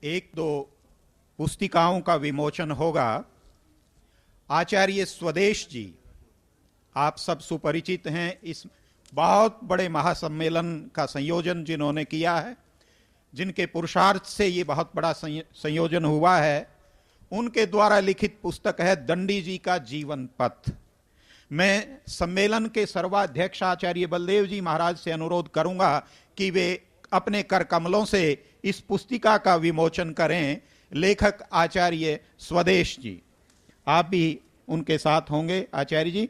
एक दो पुस्तिकाओं का विमोचन होगा। आचार्य स्वदेश जी, आप सब सुपरिचित हैं। इस बहुत बड़े महासम्मेलन का संयोजन जिन्होंने किया है, जिनके पुरुषार्थ से ये बहुत बड़ा संयोजन हुआ है, उनके द्वारा लिखित पुस्तक है दंडी जी का जीवन पथ। मैं सम्मेलन के सर्वाध्यक्ष आचार्य बलदेव जी महाराज से अनुरोध करूंगा कि वे अपने कर कमलों से इस पुस्तिका का विमोचन करें। लेखक आचार्य स्वदेश जी, आप भी उनके साथ होंगे। आचार्य जी,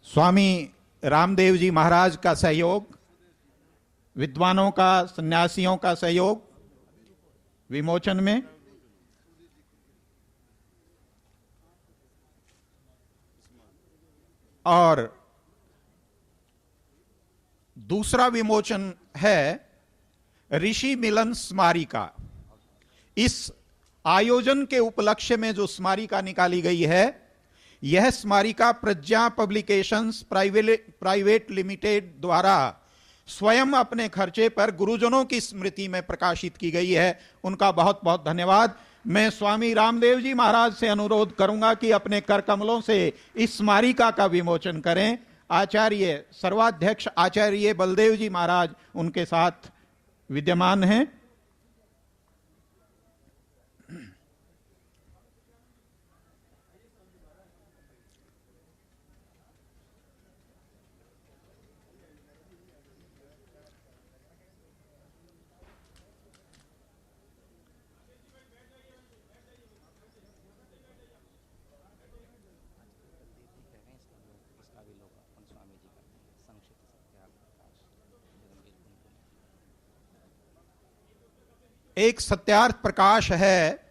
स्वामी रामदेव जी महाराज का सहयोग, विद्वानों का, सन्यासियों का सहयोग विमोचन में। और दूसरा विमोचन है ऋषि मिलन स्मारिका। इस आयोजन के उपलक्ष्य में जो स्मारिका निकाली गई है, यह स्मारिका प्रज्ञा पब्लिकेशंस प्राइवेट लिमिटेड द्वारा स्वयं अपने खर्चे पर गुरुजनों की स्मृति में प्रकाशित की गई है। उनका बहुत बहुत धन्यवाद। मैं स्वामी रामदेव जी महाराज से अनुरोध करूंगा कि अपने कर कमलों से इस स्मारिका का विमोचन करें। आचार्य सर्वाध्यक्ष आचार्य बलदेव जी महाराज उनके साथ विद्यमान हैं। एक सत्यार्थ प्रकाश है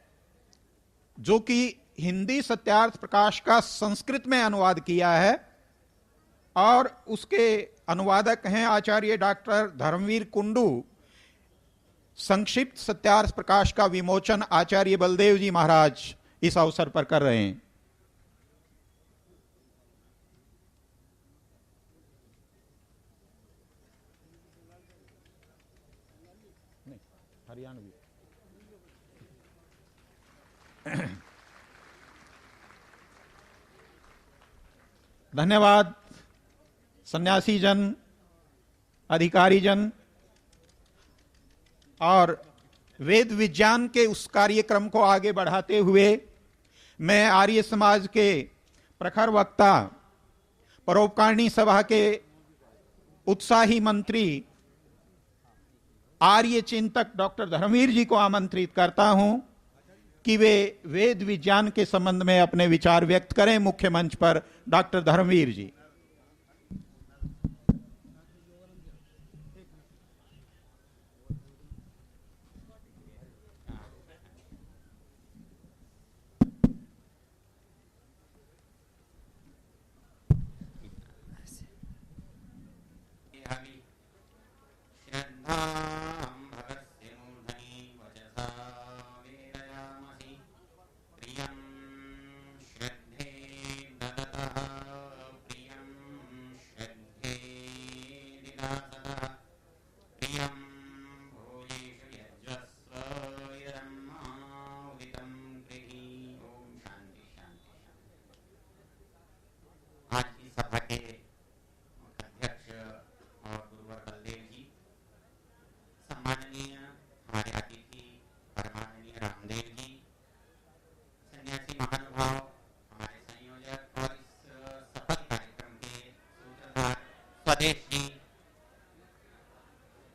जो कि हिंदी सत्यार्थ प्रकाश का संस्कृत में अनुवाद किया है, और उसके अनुवादक हैं आचार्य डॉक्टर धर्मवीर कुंडू। संक्षिप्त सत्यार्थ प्रकाश का विमोचन आचार्य बलदेव जी महाराज इस अवसर पर कर रहे हैं। हरियाणवी। धन्यवाद सन्यासी जन, अधिकारी जन और वेद विज्ञान के उस कार्यक्रम को आगे बढ़ाते हुए मैं आर्य समाज के प्रखर वक्ता, परोपकारिणी सभा के उत्साही मंत्री, आर्य चिंतक डॉक्टर धर्मवीर जी को आमंत्रित करता हूं कि वे वेद विज्ञान के संबंध में अपने विचार व्यक्त करें। मुख्य मंच पर डॉक्टर धर्मवीर जी।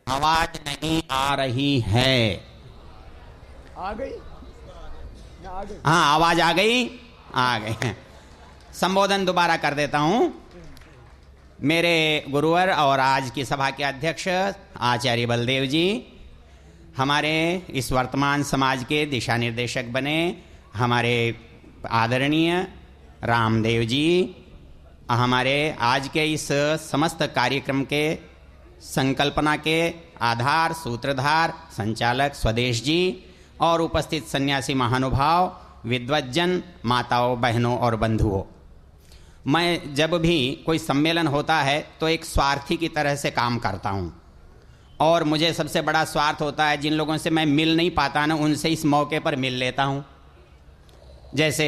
आवाज नहीं आ रही है। आ गई? हाँ, आवाज आ गई? आ गई। संबोधन दोबारा कर देता हूं। मेरे गुरुवर और आज की सभा के अध्यक्ष आचार्य बलदेव जी, हमारे इस वर्तमान समाज के दिशा निर्देशक बने हमारे आदरणीय रामदेव जी, हमारे आज के इस समस्त कार्यक्रम के संकल्पना के आधार सूत्रधार संचालक स्वदेश जी, और उपस्थित सन्यासी महानुभाव, विद्वज्जन, माताओं, बहनों और बंधुओं, मैं जब भी कोई सम्मेलन होता है तो एक स्वार्थी की तरह से काम करता हूँ, और मुझे सबसे बड़ा स्वार्थ होता है जिन लोगों से मैं मिल नहीं पाता ना, उनसे इस मौके पर मिल लेता हूँ। जैसे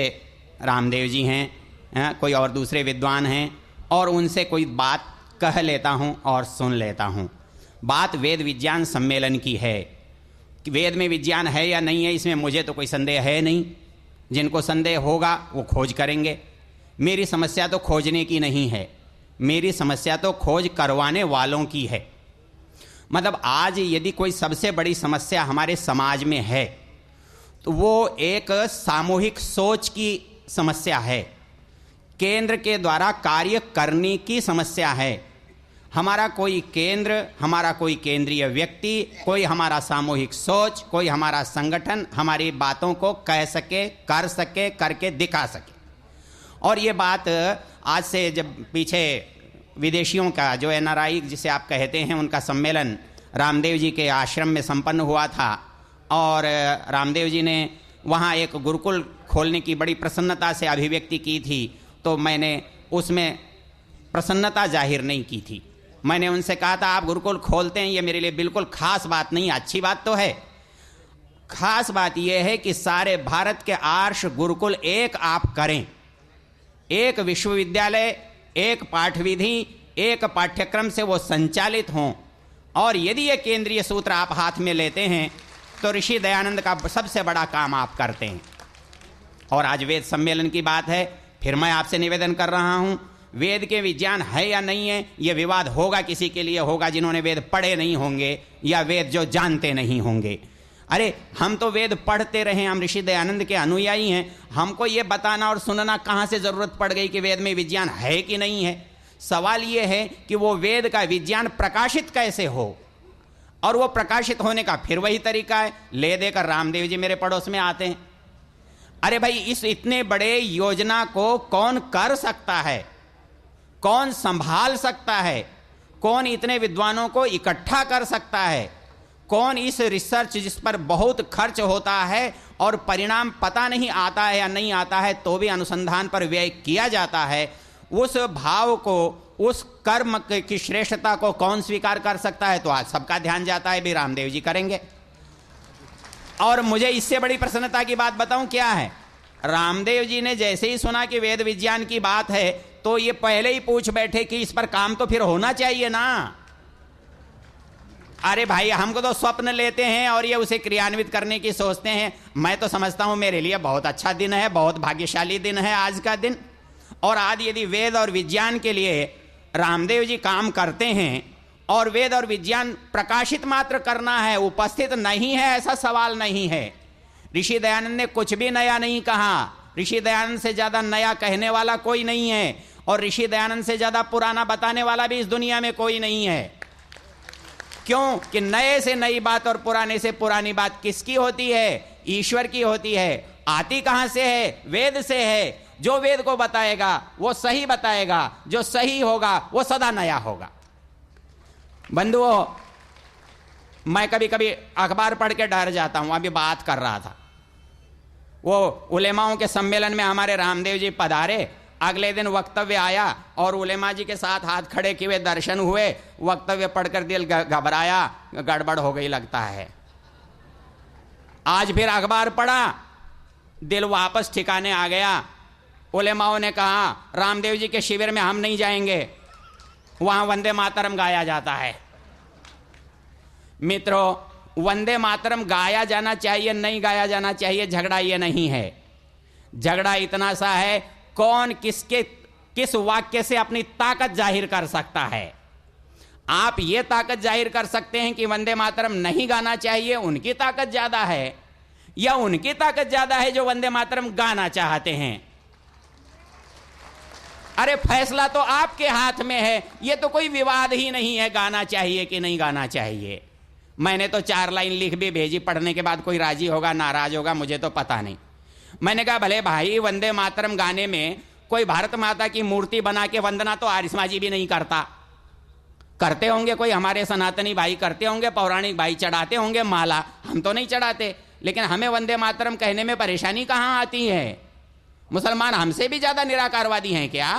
रामदेव जी हैं, कोई और दूसरे विद्वान हैं, और उनसे कोई बात कह लेता हूँ और सुन लेता हूँ। बात वेद विज्ञान सम्मेलन की है कि वेद में विज्ञान है या नहीं है, इसमें मुझे तो कोई संदेह है नहीं। जिनको संदेह होगा वो खोज करेंगे। मेरी समस्या तो खोजने की नहीं है, मेरी समस्या तो खोज करवाने वालों की है। मतलब आज यदि कोई सबसे बड़ी समस्या हमारे समाज में है तो वो एक सामूहिक सोच की समस्या है, केंद्र के द्वारा कार्य करने की समस्या है। हमारा कोई केंद्र, हमारा कोई केंद्रीय व्यक्ति, कोई हमारा सामूहिक सोच, कोई हमारा संगठन हमारी बातों को कह सके, कर सके, करके दिखा सके। और ये बात आज से जब पीछे विदेशियों का जो NRI जिसे आप कहते हैं, उनका सम्मेलन रामदेव जी के आश्रम में संपन्न हुआ था, और रामदेव जी ने वहाँ एक गुरुकुल खोलने की बड़ी प्रसन्नता से अभिव्यक्ति की थी, तो मैंने उसमें प्रसन्नता जाहिर नहीं की थी। मैंने उनसे कहा था आप गुरुकुल खोलते हैं, ये मेरे लिए बिल्कुल खास बात नहीं, अच्छी बात तो है। खास बात यह है कि सारे भारत के आर्ष गुरुकुल एक आप करें, एक विश्वविद्यालय, एक पाठविधि, एक पाठ्यक्रम से वो संचालित हों। और यदि ये केंद्रीय सूत्र आप हाथ में लेते हैं तो ऋषि दयानंद का सबसे बड़ा काम आप करते हैं। और आज वेद सम्मेलन की बात है, फिर मैं आपसे निवेदन कर रहा हूं, वेद के विज्ञान है या नहीं है, यह विवाद होगा किसी के लिए होगा जिन्होंने वेद पढ़े नहीं होंगे या वेद जो जानते नहीं होंगे। अरे हम तो वेद पढ़ते रहे, हम ऋषि दयानंद के अनुयायी हैं, हमको ये बताना और सुनना कहाँ से जरूरत पड़ गई कि वेद में विज्ञान है कि नहीं है। सवाल ये है कि वो वेद का विज्ञान प्रकाशित कैसे हो, और वो प्रकाशित होने का फिर वही तरीका है, ले देकर रामदेव जी मेरे पड़ोस में आते हैं। अरे भाई, इस इतने बड़े योजना को कौन कर सकता है, कौन संभाल सकता है, कौन इतने विद्वानों को इकट्ठा कर सकता है, कौन इस रिसर्च जिस पर बहुत खर्च होता है और परिणाम पता नहीं आता है या नहीं आता है तो भी अनुसंधान पर व्यय किया जाता है, उस भाव को, उस कर्म की श्रेष्ठता को कौन स्वीकार कर सकता है। तो आज सबका ध्यान जाता है भी रामदेव जी करेंगे। और मुझे इससे बड़ी प्रसन्नता की बात बताऊं क्या है, रामदेव जी ने जैसे ही सुना कि वेद विज्ञान की बात है तो ये पहले ही पूछ बैठे कि इस पर काम तो फिर होना चाहिए ना। अरे भाई, हमको तो स्वप्न लेते हैं और ये उसे क्रियान्वित करने की सोचते हैं। मैं तो समझता हूं मेरे लिए बहुत अच्छा दिन है, बहुत भाग्यशाली दिन है आज का दिन। और आज यदि वेद और विज्ञान के लिए रामदेव जी काम करते हैं और वेद और विज्ञान प्रकाशित मात्र करना है, उपस्थित नहीं है, ऐसा सवाल नहीं है। ऋषि दयानंद ने कुछ भी नया नहीं कहा, ऋषि दयानंद से ज्यादा नया कहने वाला कोई नहीं है, और ऋषि दयानंद से ज्यादा पुराना बताने वाला भी इस दुनिया में कोई नहीं है। क्यों कि नए से नई बात और पुराने से पुरानी बात किसकी होती है? ईश्वर की होती है। आती कहां से है? वेद से है। जो वेद को बताएगा वो सही बताएगा, जो सही होगा वो सदा नया होगा। बंधुओं, मैं कभी कभी अखबार पढ़ के डर जाता हूं। अभी बात कर रहा था, वो उलेमाओं के सम्मेलन में हमारे रामदेव जी पधारे, अगले दिन वक्तव्य आया और उलेमा जी के साथ हाथ खड़े किए दर्शन हुए, वक्तव्य पढ़कर दिल घबराया, गड़बड़ हो गई लगता है। आज फिर अखबार पढ़ा, दिल वापस ठिकाने आ गया। उलेमाओं ने कहा रामदेव जी के शिविर में हम नहीं जाएंगे, वहां वंदे मातरम गाया जाता है। मित्रों, वंदे मातरम गाया जाना चाहिए, नहीं गाया जाना चाहिए, झगड़ा ये नहीं है। झगड़ा इतना सा है, कौन किस वाक्य से अपनी ताकत जाहिर कर सकता है। आप ये ताकत जाहिर कर सकते हैं कि वंदे मातरम नहीं गाना चाहिए, उनकी ताकत ज्यादा है, या उनकी ताकत ज्यादा है जो वंदे मातरम गाना चाहते हैं। अरे फैसला तो आपके हाथ में है, ये तो कोई विवाद ही नहीं है गाना चाहिए कि नहीं गाना चाहिए। मैंने तो 4 लाइन लिख भी भेजी, पढ़ने के बाद कोई राजी होगा नाराज होगा मुझे तो पता नहीं। मैंने कहा भले भाई, वंदे मातरम गाने में कोई भारत माता की मूर्ति बना के वंदना तो आरिस्मा जी भी नहीं करता। करते होंगे कोई हमारे सनातनी भाई, करते होंगे पौराणिक भाई, चढ़ाते होंगे माला, हम तो नहीं चढ़ाते। लेकिन हमें वंदे मातरम कहने में परेशानी कहां आती है? मुसलमान हमसे भी ज्यादा निराकारवादी हैं क्या?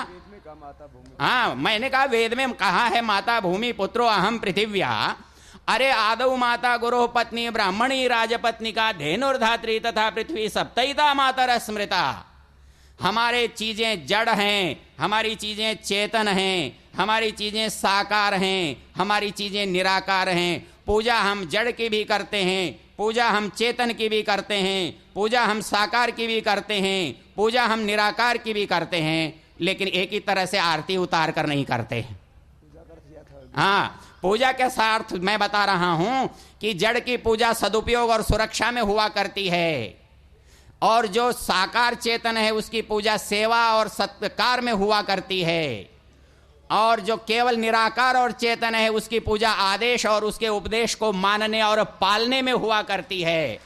हाँ, मैंने कहा वेद में कहा है माता भूमि पुत्रो अहम पृथिव्या। अरे आदौ माता गुरु पत्नी ब्राह्मणी राजपत्निका धेनुर्धात्री तथा पृथ्वी सप्तैता मातर स्मृता। हमारे चीजें जड़ हैं, हमारी चीजें चेतन हैं, हमारी चीजें साकार हैं, हमारी चीजें निराकार हैं। पूजा हम जड़ की भी करते हैं, पूजा हम चेतन की भी करते हैं, पूजा हम साकार की भी करते हैं, पूजा हम निराकार की भी करते हैं, लेकिन एक ही तरह से आरती उतार कर नहीं करते। हाँ, पूजा के साथ मैं बता रहा हूं कि जड़ की पूजा सदुपयोग और सुरक्षा में हुआ करती है, और जो साकार चेतन है उसकी पूजा सेवा और सत्कार में हुआ करती है, और जो केवल निराकार और चेतन है उसकी पूजा आदेश और उसके उपदेश को मानने और पालने में हुआ करती है।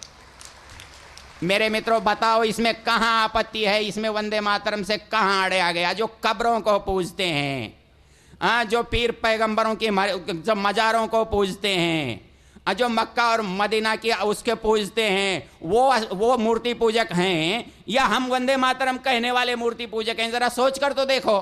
मेरे मित्रों, बताओ इसमें कहां आपत्ति है? इसमें वंदे मातरम से कहां अड़े आ गया? जो कब्रों को पूजते हैं, जो पीर पैगंबरों की जो मजारों को पूजते हैं, जो मक्का और मदीना की उसके पूजते हैं, वो मूर्ति पूजक हैं या हम वंदे मातरम कहने वाले मूर्ति पूजक हैं? जरा सोच कर तो देखो।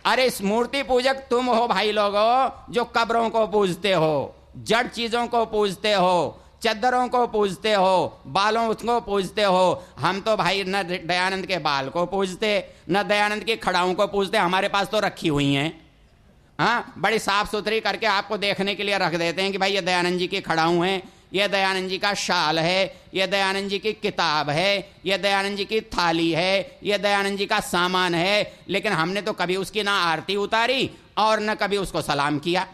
अरे इस मूर्ति पूजक तुम हो भाई लोगों, जो कब्रों को पूजते हो, जड़ चीजों को पूजते हो, चद्दरों को पूजते हो, बालों को पूजते हो। हम तो भाई न दयानंद के बाल को पूजते, न दयानंद की खड़ाओं को पूजते। हमारे पास तो रखी हुई हैं, हाँ, बड़ी साफ सुथरी करके आपको देखने के लिए रख देते हैं कि भाई ये दयानंद जी की खड़ाऊ हैं, ये दयानंद जी का शाल है, ये दयानंद जी की किताब है, ये दयानंद जी की थाली है, ये दयानंद जी का सामान है। लेकिन हमने तो कभी उसकी ना आरती उतारी और न कभी उसको सलाम किया।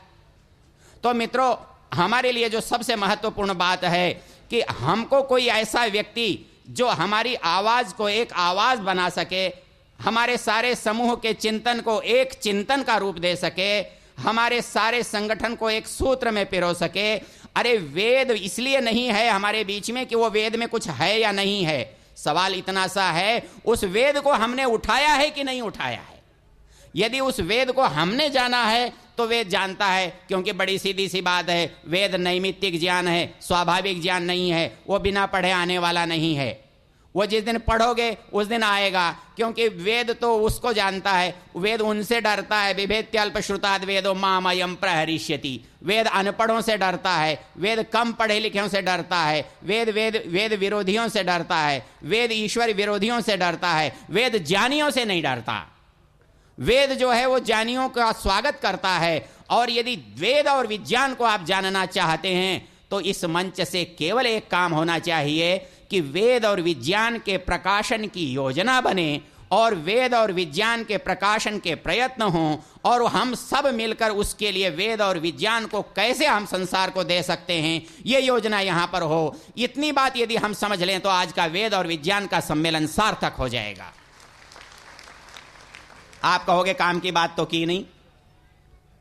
तो मित्रों, हमारे लिए जो सबसे महत्वपूर्ण बात है कि हमको कोई ऐसा व्यक्ति जो हमारी आवाज को एक आवाज बना सके, हमारे सारे समूह के चिंतन को एक चिंतन का रूप दे सके, हमारे सारे संगठन को एक सूत्र में पिरो सके। अरे वेद इसलिए नहीं है हमारे बीच में कि वो वेद में कुछ है या नहीं है, सवाल इतना सा है उस वेद को हमने उठाया है कि नहीं उठाया है। यदि उस वेद को हमने जाना है तो वेद जानता है, क्योंकि बड़ी सीधी सी बात है, वेद नैमित्तिक ज्ञान है, स्वाभाविक ज्ञान नहीं है, वो बिना पढ़े आने वाला नहीं है। वो जिस दिन पढ़ोगे उस दिन आएगा, क्योंकि वेद तो उसको जानता है, वेद उनसे डरता है। बिभेत्यल्प श्रुताद वेदो मामयम प्रहरिष्यति। वेद अनपढ़ों से डरता है, वेद कम पढ़े लिखों से डरता है, वेद विरोधियों से डरता है, वेद ईश्वर विरोधियों से डरता है, वेद ज्ञानियों से नहीं डरता। वेद जो है वो ज्ञानियों का स्वागत करता है। और यदि वेद और विज्ञान को आप जानना चाहते हैं तो इस मंच से केवल एक काम होना चाहिए कि वेद और विज्ञान के प्रकाशन की योजना बने और वेद और विज्ञान के प्रकाशन के प्रयत्न हों, और हम सब मिलकर उसके लिए वेद और विज्ञान को कैसे हम संसार को दे सकते हैं ये योजना यहां पर हो। इतनी बात यदि हम समझ लें तो आज का वेद और विज्ञान का सम्मेलन सार्थक हो जाएगा। आप कहोगे काम की बात तो की नहीं,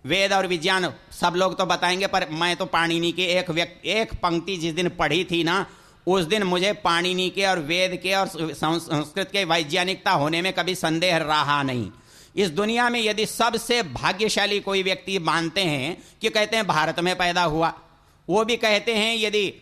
वेद और विज्ञान सब लोग तो बताएंगे, पर मैं तो पाणिनि की एक पंक्ति जिस दिन पढ़ी थी ना, उस दिन मुझे पाणिनि के और वेद के और संस्कृत के वैज्ञानिकता होने में कभी संदेह रहा नहीं। इस दुनिया में यदि सबसे भाग्यशाली कोई व्यक्ति मानते हैं कि कहते हैं भारत में पैदा हुआ, वो भी कहते हैं यदि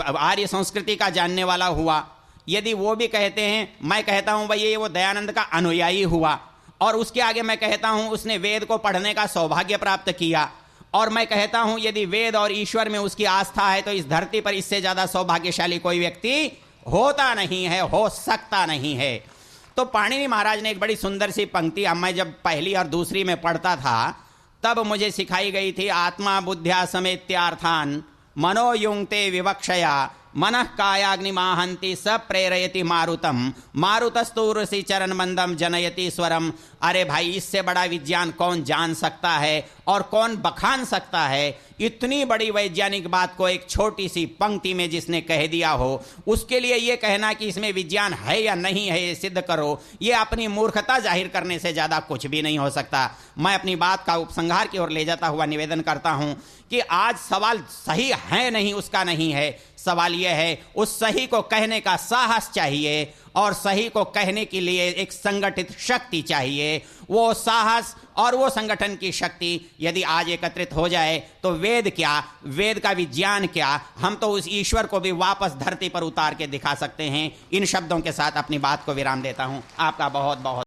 आर्य संस्कृति का जानने वाला हुआ, यदि वो भी कहते हैं, मैं कहता हूं भाई ये वो दयानंद का अनुयायी हुआ, और उसके आगे मैं कहता हूं उसने वेद को पढ़ने का सौभाग्य प्राप्त किया, और मैं कहता हूं यदि वेद और ईश्वर में उसकी आस्था है तो इस धरती पर इससे ज्यादा सौभाग्यशाली कोई व्यक्ति होता नहीं है, हो सकता नहीं है। तो पाणिनि महाराज ने एक बड़ी सुंदर सी पंक्ति, अब मैं जब पहली और दूसरी में पढ़ता था तब मुझे सिखाई गई थी, आत्मा बुद्ध्या समेत्यार्थान मनोयुंक्ते विवक्षया मनः कायाग्नि माहंति स प्रेरयति मारुतम मारुतस्तूरसी चरण मंदम जनयति स्वरम। अरे भाई, इससे बड़ा विज्ञान कौन जान सकता है और कौन बखान सकता है? इतनी बड़ी वैज्ञानिक बात को एक छोटी सी पंक्ति में जिसने कह दिया हो, उसके लिए यह कहना कि इसमें विज्ञान है या नहीं है ये सिद्ध करो, ये अपनी मूर्खता जाहिर करने से ज्यादा कुछ भी नहीं हो सकता। मैं अपनी बात का उपसंहार की ओर ले जाता हुआ निवेदन करता हूं कि आज सवाल सही है नहीं उसका नहीं है, सवाल यह है उस सही को कहने का साहस चाहिए, और सही को कहने के लिए एक संगठित शक्ति चाहिए। वो साहस और वो संगठन की शक्ति यदि आज एकत्रित हो जाए तो वेद क्या, वेद का विज्ञान क्या, हम तो उस ईश्वर को भी वापस धरती पर उतार के दिखा सकते हैं। इन शब्दों के साथ अपनी बात को विराम देता हूं। आपका बहुत बहुत